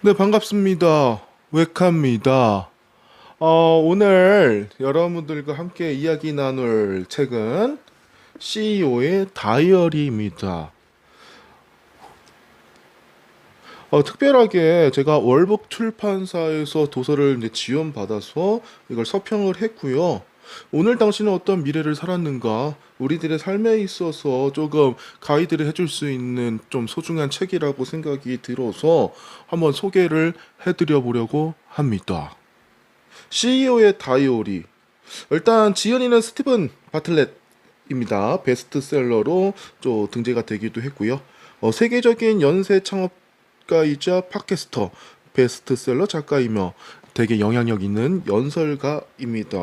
네, 반갑습니다. 웨카입니다. 오늘 여러분들과 함께 이야기 나눌 책은 CEO의 다이어리입니다. 특별하게 제가 월북 출판사에서 도서를 이제 지원받아서 이걸 서평을 했고요. 오늘 당신은 어떤 미래를 살았는가? 우리들의 삶에 있어서 조금 가이드를 해줄 수 있는 좀 소중한 책이라고 생각이 들어서 한번 소개를 해드려 보려고 합니다. CEO의 다이어리. 일단 지연이는 스티븐 바틀렛입니다. 베스트셀러로 또 등재가 되기도 했고요. 세계적인 연쇄 창업가이자 팟캐스터, 베스트셀러 작가이며 되게 영향력 있는 연설가입니다.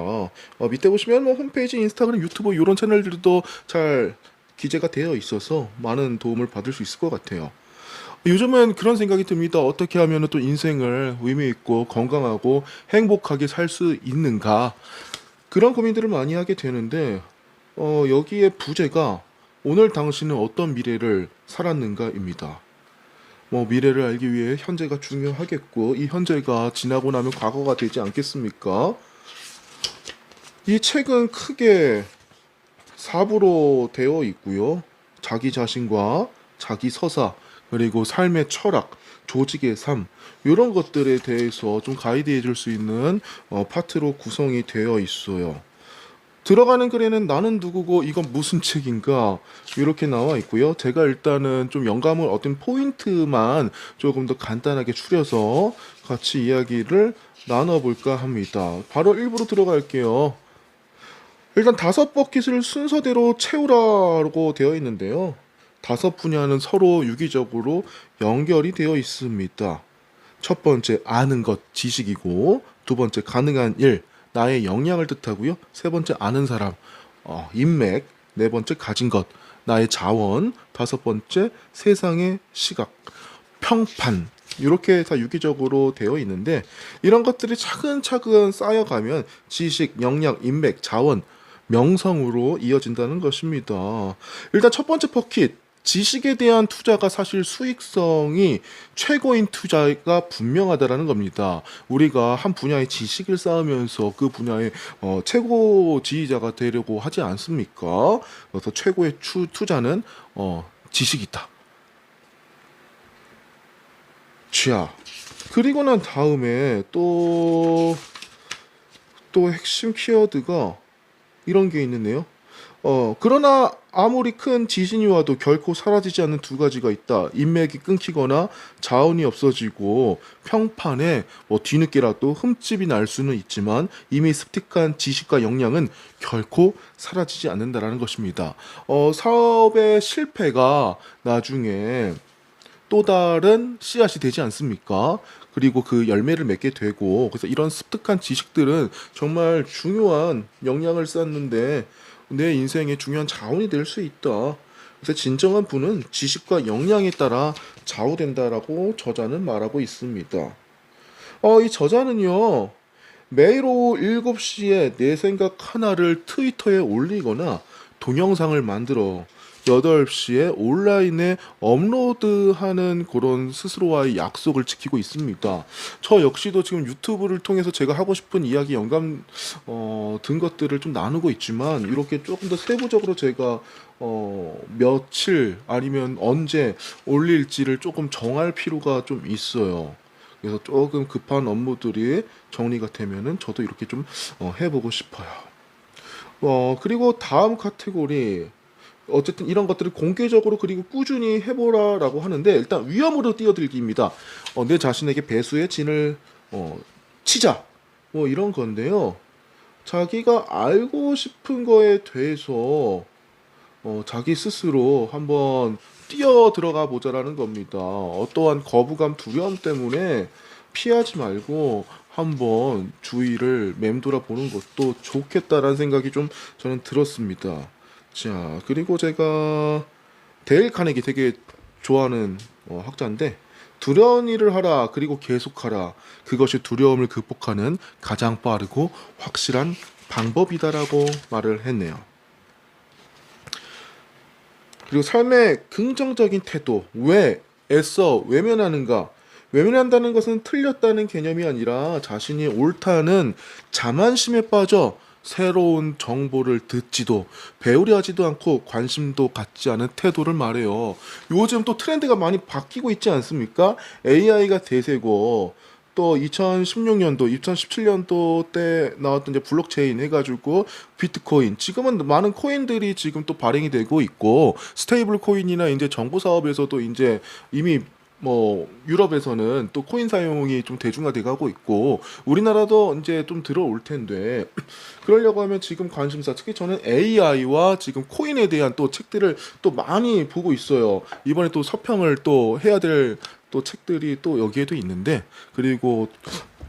밑에 보시면 뭐 홈페이지, 인스타그램, 유튜브 이런 채널들도 잘 기재가 되어 있어서 많은 도움을 받을 수 있을 것 같아요. 요즘은 그런 생각이 듭니다. 어떻게 하면 또 인생을 의미 있고 건강하고 행복하게 살 수 있는가? 그런 고민들을 많이 하게 되는데, 여기에 부제가 오늘 당신은 어떤 미래를 살았는가입니다. 뭐 미래를 알기 위해 현재가 중요하겠고, 이 현재가 지나고 나면 과거가 되지 않겠습니까? 이 책은 크게 4부로 되어 있고요. 자기 자신과 자기 서사, 그리고 삶의 철학, 조직의 삶, 이런 것들에 대해서 좀 가이드해 줄 수 있는 파트로 구성이 되어 있어요. 들어가는 글에는 나는 누구고 이건 무슨 책인가 이렇게 나와 있고요. 제가 일단은 좀 영감을 얻은 포인트만 조금 더 간단하게 추려서 같이 이야기를 나눠볼까 합니다. 바로 일부로 들어갈게요. 일단 다섯 버킷을 순서대로 채우라고 되어 있는데요. 다섯 분야는 서로 유기적으로 연결이 되어 있습니다. 첫 번째, 아는 것, 지식이고, 두 번째, 가능한 일, 나의 역량을 뜻하고요. 세 번째, 아는 사람, 인맥, 네 번째, 가진 것, 나의 자원, 다섯 번째, 세상의 시각, 평판, 이렇게 다 유기적으로 되어 있는데 이런 것들이 차근차근 쌓여가면 지식, 역량, 인맥, 자원, 명성으로 이어진다는 것입니다. 일단 첫 번째 버킷, 지식에 대한 투자가 사실 수익성이 최고인 투자가 분명하다라는 겁니다. 우리가 한 분야의 지식을 쌓으면서 그 분야의 최고 지휘자가 되려고 하지 않습니까? 그래서 최고의 투자는 지식이다. 자, 그리고 난 다음에 또 핵심 키워드가 이런 게 있는데요. 그러나 아무리 큰 지진이 와도 결코 사라지지 않는 두 가지가 있다. 인맥이 끊기거나 자원이 없어지고 평판에 뭐 뒤늦게라도 흠집이 날 수는 있지만 이미 습득한 지식과 역량은 결코 사라지지 않는다라는 것입니다. 사업의 실패가 나중에 또 다른 씨앗이 되지 않습니까? 그리고 그 열매를 맺게 되고 그래서 이런 습득한 지식들은 정말 중요한 영향을 쌓는데 내 인생의 중요한 자원이 될 수 있다. 그래서 진정한 부는 지식과 역량에 따라 좌우된다라고 저자는 말하고 있습니다. 이 저자는요. 매일 오후 7시에 내 생각 하나를 트위터에 올리거나 동영상을 만들어 8시에 온라인에 업로드하는 그런 스스로와의 약속을 지키고 있습니다. 저 역시도 지금 유튜브를 통해서 제가 하고 싶은 이야기 영감 든 것들을 좀 나누고 있지만 이렇게 조금 더 세부적으로 제가 며칠 아니면 언제 올릴지를 조금 정할 필요가 좀 있어요. 그래서 조금 급한 업무들이 정리가 되면은 저도 이렇게 좀 해보고 싶어요. 그리고 다음 카테고리 어쨌든 이런 것들을 공개적으로 그리고 꾸준히 해보라라고 하는데 일단 위험으로 뛰어들기입니다. 내 자신에게 배수의 진을 치자 뭐 이런 건데요. 자기가 알고 싶은 거에 대해서 자기 스스로 한번 뛰어 들어가 보자라는 겁니다. 어떠한 거부감, 두려움 때문에 피하지 말고 한번 주위를 맴돌아 보는 것도 좋겠다라는 생각이 좀 저는 들었습니다. 자, 그리고 제가 데일 카네기 되게 좋아하는 학자인데 두려운 일을 하라 그리고 계속하라 그것이 두려움을 극복하는 가장 빠르고 확실한 방법이다라고 말을 했네요. 그리고 삶의 긍정적인 태도, 왜 애써 외면하는가? 외면한다는 것은 틀렸다는 개념이 아니라 자신이 옳다는 자만심에 빠져 새로운 정보를 듣지도 배우려 하지도 않고 관심도 갖지 않은 태도를 말해요. 요즘 또 트렌드가 많이 바뀌고 있지 않습니까? AI가 대세고 또 2016년도, 2017년도 때 나왔던 이제 블록체인 해가지고 비트코인, 지금은 많은 코인들이 지금 또 발행이 되고 있고 스테이블 코인이나 이제 정부 사업에서도 이제 이미 뭐 유럽에서는 또 코인 사용이 좀 대중화돼 가고 있고 우리나라도 이제 좀 들어올 텐데 그러려고 하면 지금 관심사 특히 저는 AI와 지금 코인에 대한 또 책들을 또 많이 보고 있어요. 이번에 또 서평을 또 해야 될 또 책들이 또 여기에도 있는데 그리고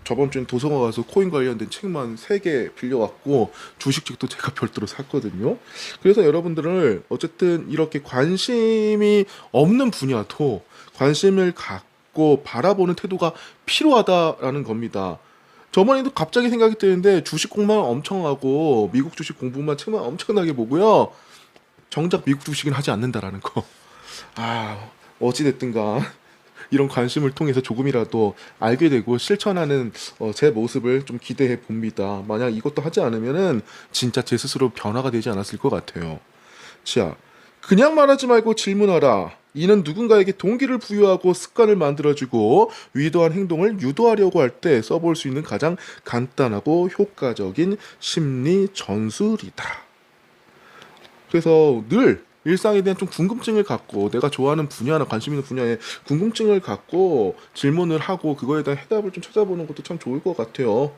저번 주엔 도서관 가서 코인 관련된 책만 3개 빌려왔고 주식책도 제가 별도로 샀거든요. 그래서 여러분들을 어쨌든 이렇게 관심이 없는 분야도 관심을 갖고 바라보는 태도가 필요하다라는 겁니다. 저번에도 갑자기 생각이 드는데 주식 공부만 엄청 하고 미국 주식 공부만 책만 엄청나게 보고요. 정작 미국 주식은 하지 않는다라는 거. 아, 어찌됐든가 이런 관심을 통해서 조금이라도 알게 되고 실천하는 제 모습을 좀 기대해 봅니다. 만약 이것도 하지 않으면은 진짜 제 스스로 변화가 되지 않았을 것 같아요. 자, 그냥 말하지 말고 질문하라. 이는 누군가에게 동기를 부여하고 습관을 만들어주고 위도한 행동을 유도하려고 할 때 써볼 수 있는 가장 간단하고 효과적인 심리 전술이다. 그래서 늘 일상에 대한 좀 궁금증을 갖고 내가 좋아하는 분야나 관심 있는 분야에 궁금증을 갖고 질문을 하고 그거에 대한 해답을 좀 찾아보는 것도 참 좋을 것 같아요.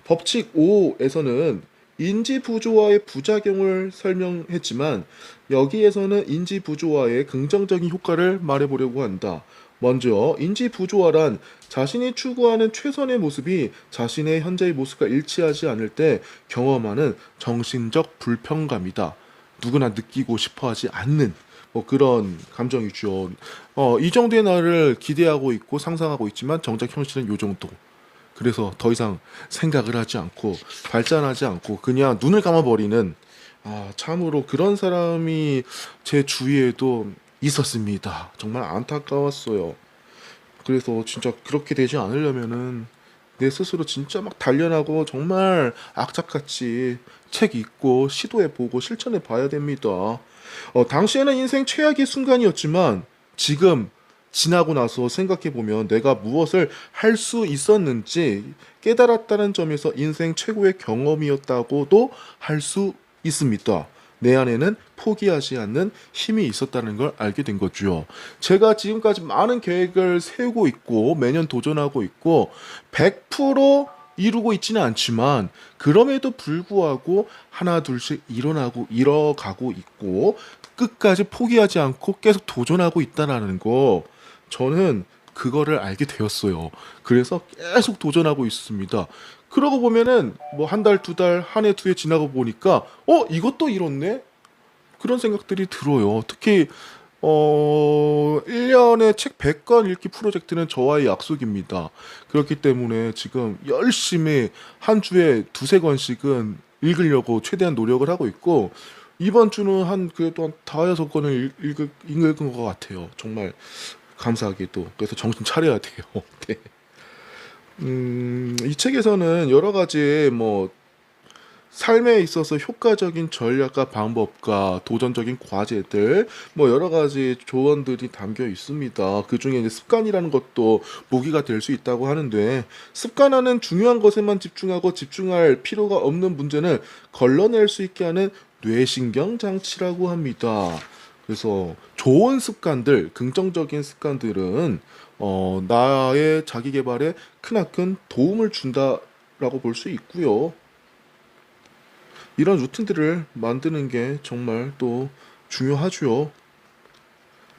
법칙 5에서는 인지 부조화의 부작용을 설명했지만 여기에서는 인지 부조화의 긍정적인 효과를 말해보려고 한다. 먼저 인지 부조화란 자신이 추구하는 최선의 모습이 자신의 현재의 모습과 일치하지 않을 때 경험하는 정신적 불편감이다. 누구나 느끼고 싶어하지 않는 뭐 그런 감정이죠. 이 정도의 나를 기대하고 있고 상상하고 있지만 정작 현실은 요 정도. 그래서 더 이상 생각을 하지 않고 발전하지 않고 그냥 눈을 감아버리는 참으로 그런 사람이 제 주위에도 있었습니다. 정말 안타까웠어요. 그래서 진짜 그렇게 되지 않으려면은 내 스스로 진짜 막 단련하고 정말 악착같이 책 읽고 시도해보고 실천해봐야 됩니다. 당시에는 인생 최악의 순간이었지만 지금 지나고 나서 생각해보면 내가 무엇을 할 수 있었는지 깨달았다는 점에서 인생 최고의 경험이었다고도 할 수 있습니다. 내 안에는 포기하지 않는 힘이 있었다는 걸 알게 된 거죠. 제가 지금까지 많은 계획을 세우고 있고 매년 도전하고 있고 100% 이루고 있지는 않지만 그럼에도 불구하고 하나 둘씩 일어나고 이뤄가고 있고 끝까지 포기하지 않고 계속 도전하고 있다는 거 저는 그거를 알게 되었어요. 그래서 계속 도전하고 있습니다. 그러고 보면은 뭐 한 달, 두 달, 한 해, 두 해 지나고 보니까 이것도 이렇네? 그런 생각들이 들어요. 특히 1년에 책 100권 읽기 프로젝트는 저와의 약속입니다. 그렇기 때문에 지금 열심히 한 주에 두세 권씩은 읽으려고 최대한 노력을 하고 있고 이번 주는 그래도 한 다여섯 권을 읽은 것 같아요. 정말 감사하게도. 그래서 정신 차려야 돼요. 네. 이 책에서는 여러 가지 뭐 삶에 있어서 효과적인 전략과 방법과 도전적인 과제들 뭐 여러 가지 조언들이 담겨 있습니다. 그 중에 이제 습관이라는 것도 무기가 될 수 있다고 하는데 습관화는 중요한 것에만 집중하고 집중할 필요가 없는 문제는 걸러낼 수 있게 하는 뇌신경 장치라고 합니다. 그래서 좋은 습관들, 긍정적인 습관들은 나의 자기 개발에 크나큰 도움을 준다라고 볼 수 있고요. 이런 루틴들을 만드는 게 정말 또 중요하죠.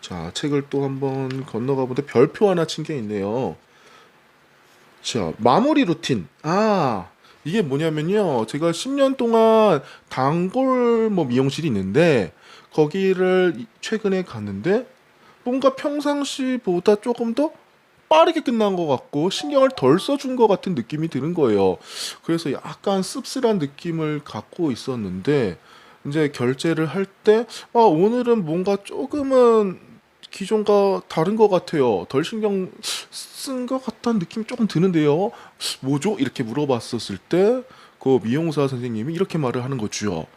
자, 책을 또 한번 건너가 보는데 별표 하나 친 게 있네요. 자, 마무리 루틴. 이게 뭐냐면요. 제가 10년 동안 단골 뭐 미용실이 있는데 거기를 최근에 갔는데 뭔가 평상시보다 조금 더 빠르게 끝난 것 같고 신경을 덜 써준 것 같은 느낌이 드는 거예요. 그래서 약간 씁쓸한 느낌을 갖고 있었는데 이제 결제를 할 때 오늘은 뭔가 조금은 기존과 다른 것 같아요. 덜 신경 쓴 것 같다는 느낌이 조금 드는데요. 뭐죠? 이렇게 물어봤었을 때 그 미용사 선생님이 이렇게 말을 하는 거죠.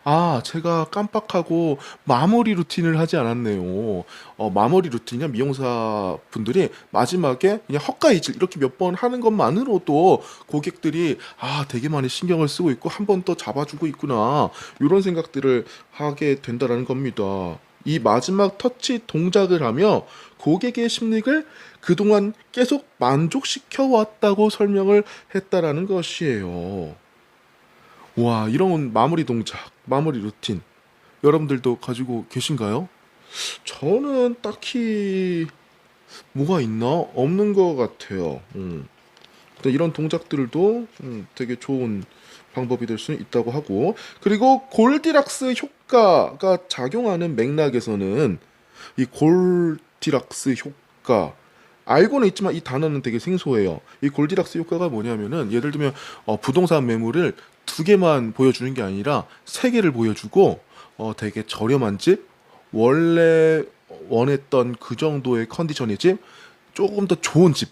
아, 제가 깜빡하고 마무리 루틴을 하지 않았네요. 마무리 루틴이냐 미용사 분들이 마지막에 그냥 헛가이질 이렇게 몇 번 하는 것만으로도 고객들이 아, 되게 많이 신경을 쓰고 있고 한 번 더 잡아주고 있구나. 이런 생각들을 하게 된다라는 겁니다. 이 마지막 터치 동작을 하며 고객의 심리를 그동안 계속 만족시켜 왔다고 설명을 했다라는 것이에요. 와, 이런 마무리 동작, 마무리 루틴, 여러분들도 가지고 계신가요? 저는 딱히 뭐가 있나? 없는 것 같아요. 근데 이런 동작들도 되게 좋은 방법이 될 수 있다고 하고, 그리고 골디락스 효과가 작용하는 맥락에서는 이 골디락스 효과, 알고는 있지만 이 단어는 되게 생소해요. 이 골디락스 효과가 뭐냐면은 예를 들면 부동산 매물을 두 개만 보여주는 게 아니라 세 개를 보여주고 되게 저렴한 집, 원래 원했던 그 정도의 컨디션의 집, 조금 더 좋은 집,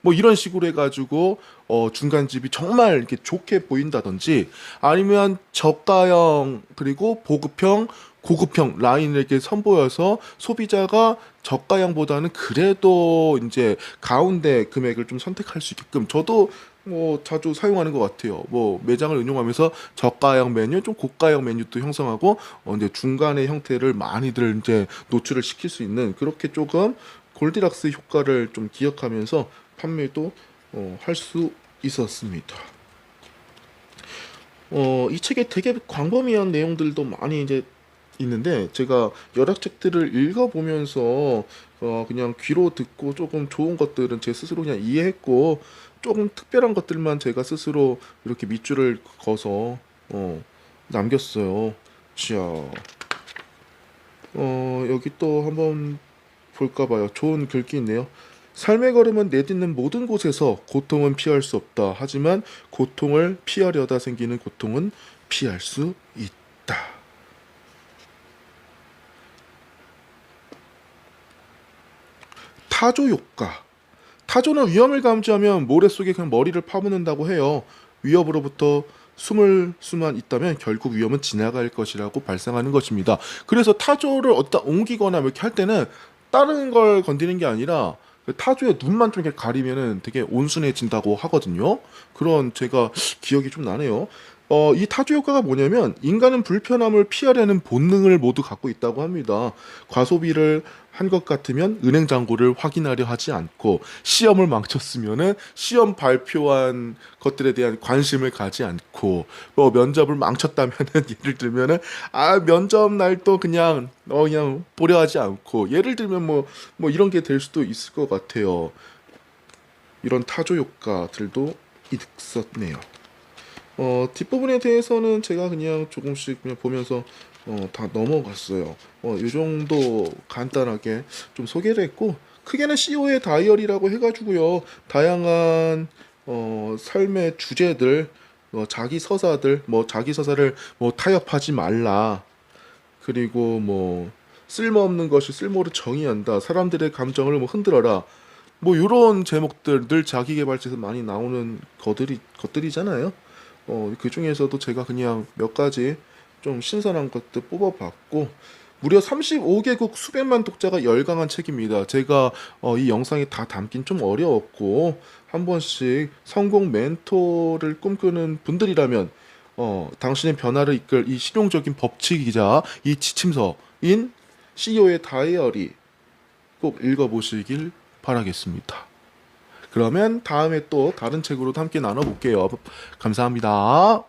뭐 이런 식으로 해가지고 중간 집이 정말 이렇게 좋게 보인다든지 아니면 저가형 그리고 보급형 고급형 라인을 이렇게 선보여서 소비자가 저가형보다는 그래도 이제 가운데 금액을 좀 선택할 수 있게끔 저도 뭐 자주 사용하는 것 같아요. 뭐 매장을 운영하면서 저가형 메뉴, 좀 고가형 메뉴도 형성하고 이제 중간의 형태를 많이들 이제 노출을 시킬 수 있는 그렇게 조금 골디락스 효과를 좀 기억하면서 판매도 할 수 있었습니다. 이 책에 되게 광범위한 내용들도 많이 이제 있는데 제가 여러 책들을 읽어보면서 그냥 귀로 듣고 조금 좋은 것들은 제 스스로 그냥 이해했고 조금 특별한 것들만 제가 스스로 이렇게 밑줄을 그어서 남겼어요. 자, 여기 또 한번 볼까 봐요. 좋은 글귀 있네요. 삶의 걸음은 내딛는 모든 곳에서 고통은 피할 수 없다. 하지만 고통을 피하려다 생기는 고통은 피할 수 있다. 타조 효과. 타조는 위험을 감지하면 모래 속에 그냥 머리를 파묻는다고 해요. 위협으로부터 숨을 수만 있다면 결국 위험은 지나갈 것이라고 발상하는 것입니다. 그래서 타조를 어디다 옮기거나 이렇게 할 때는 다른 걸 건드리는 게 아니라 그 타조의 눈만 좀 이렇게 가리면은 되게 온순해진다고 하거든요. 그런 제가 기억이 좀 나네요. 이 타조 효과가 뭐냐면 인간은 불편함을 피하려는 본능을 모두 갖고 있다고 합니다. 과소비를 한 것 같으면 은행 잔고를 확인하려 하지 않고 시험을 망쳤으면은 시험 발표한 것들에 대한 관심을 가지 않고 뭐 면접을 망쳤다면은 예를 들면은 아 면접 날도 그냥 보려 하지 않고 예를 들면 뭐 이런 게 될 수도 있을 것 같아요. 이런 타조 효과들도 있었네요. 뒷부분에 대해서는 제가 그냥 조금씩 그냥 보면서 다 넘어갔어요. 이 정도 간단하게 좀 소개를 했고, 크게는 CEO의 다이어리라고 해가지고요. 다양한 삶의 주제들, 자기 서사들, 뭐 자기 서사를 뭐 타협하지 말라. 그리고 뭐 쓸모없는 것이 쓸모를 정의한다. 사람들의 감정을 뭐 흔들어라. 뭐 이런 제목들 늘 자기계발서에서 많이 나오는 것들이잖아요. 그 중에서도 제가 그냥 몇 가지 좀 신선한 것들 뽑아봤고 무려 35개국 수백만 독자가 열광한 책입니다. 제가 이 영상에 다 담긴 좀 어려웠고 한 번씩 성공 멘토를 꿈꾸는 분들이라면 당신의 변화를 이끌 이 실용적인 법칙이자 이 지침서인 CEO의 다이어리 꼭 읽어보시길 바라겠습니다. 그러면 다음에 또 다른 책으로 함께 나눠볼게요. 감사합니다.